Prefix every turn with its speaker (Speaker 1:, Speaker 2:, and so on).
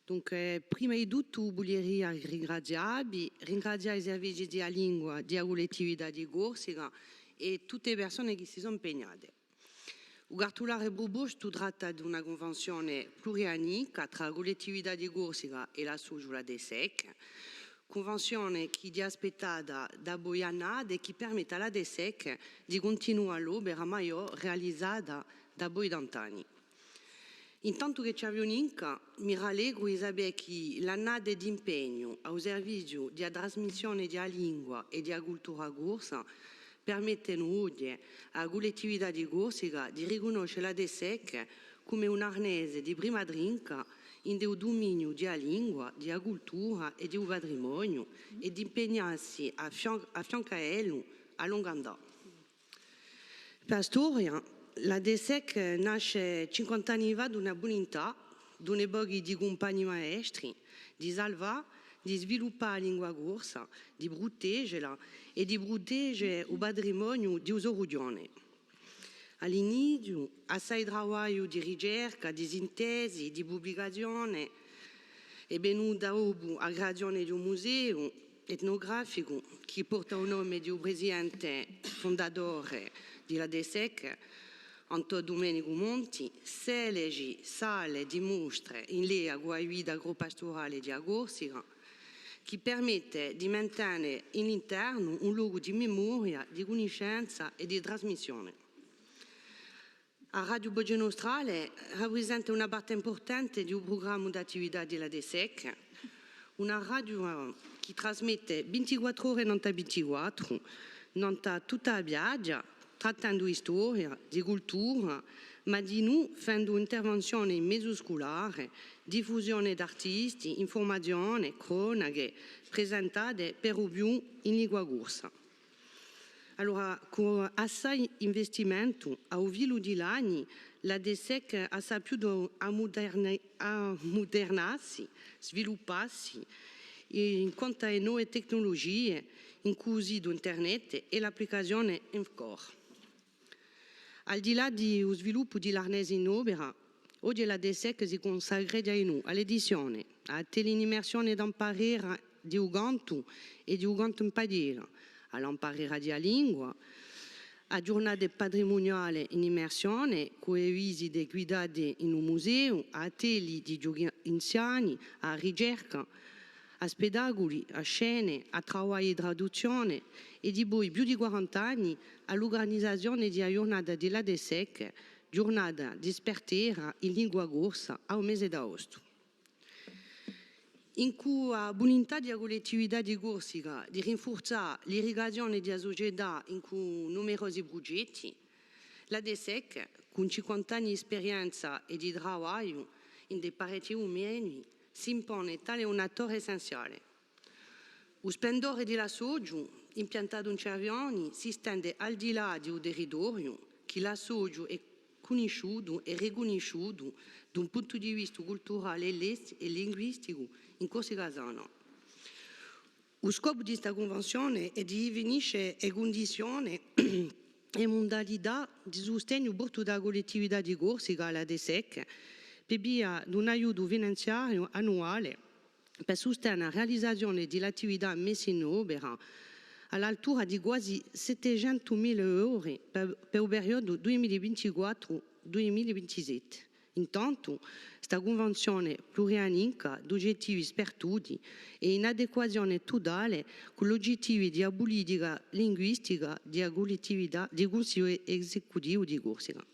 Speaker 1: Dunque, prima di tutto voglio ringraziare i servizi della lingua, della collettività di Corsica e tutte le persone che si sono impegnate. Il cartolare proposto tratta di una convenzione pluriannica tra la collettività di Corsica e la Soggiula de SEC, convenzione che è aspettata da Boianade e che permette alla DESEC di continuare l'opera maggiore realizzata da Boi d'Antani. Intanto che ci avvioninca, mi rallegro di sapere che l'annata di impegno al servizio della trasmissione della lingua e della cultura corsa permette oggi alla collettività di Corsica di riconoscere la DESEC come un arnese di prima drinca in del dominio della lingua, della cultura e del patrimonio e di impegnarsi a fianco a ello a lungo andare. Per storia, la DESEC nasce 50 anni fa da una volontà, da un'epoca di compagni maestri, di salvare, di sviluppare la lingua corsa, di proteggerla e di proteggere il patrimonio di Usorigione. All'inizio, assai lavoro di ricerca, di sintesi, di pubblicazione è venuta dopo la creazione di un museo etnografico che porta il nome di un presidente fondatore della DESEC, Antonio Domenico Monti, 16 sale di mostre in linea con la guida agropastorale di Corsica, che permette di mantenere all'interno un luogo di memoria, di conoscenza e di trasmissione. La Radio Boge Nostrale rappresenta una parte importante del programma di attività della DESEC, una radio che trasmette 24 ore non 24, non tutta la viaggia, trattando di storia, di cultura, ma di noi facendo intervenzione in mezzo scolare, diffusione d'artisti, informazione, cronache, presentate per lo più in lingua corsa. Allora, con assai investimento, a filo di anni, la DESEC ha saputo modernarsi, svilupparsi, incontra nuove tecnologie, inclusi internet e l'applicazione Encore. Al di là dello sviluppo dell'arnese in opera, oggi la DESEC si consacra all'edizione, alla teleimmersione d'imparare di Ugantu e di Ugantu imparare, all'imparare della lingua, a giornate patrimoniali in immersione, con le visite guidate in un museo, a atelier di giochi anziani, a ricerca, a spettacoli, a scene, a lavoro di traduzione e di poi più di 40 anni all'organizzazione della giornata della DESEC, giornata di spertera in lingua corsa al mese d'agosto. In cui la volontà della collettività di Corsica di rinforzare l'irrigazione della società in cui numerosi progetti, la DESEC, con 50 anni di esperienza e di lavoro in dei pareti umani, si impone tale un attore essenziale. Lo splendore della Soggiu, impiantato in Cervioni, si stende al di là del territorio, che la Soggiu è conosciuto e riconosciuto da un punto di vista culturale e linguistico in Corsica Zona. Lo scopo di questa convenzione è di divenire le condizioni e modalità di sostegno portato dalla collettività di Corsica alla DESEC per via di un aiuto finanziario annuale per sostenere la realizzazione dell'attività messa in opera all'altura di quasi 700.000 euro per il periodo 2024-2027. Intanto, questa convenzione pluriannica di obiettivi sperduti è in adeguazione totale con gli obiettivi della politica linguistica della collettività del Consiglio esecutivo di Corsica.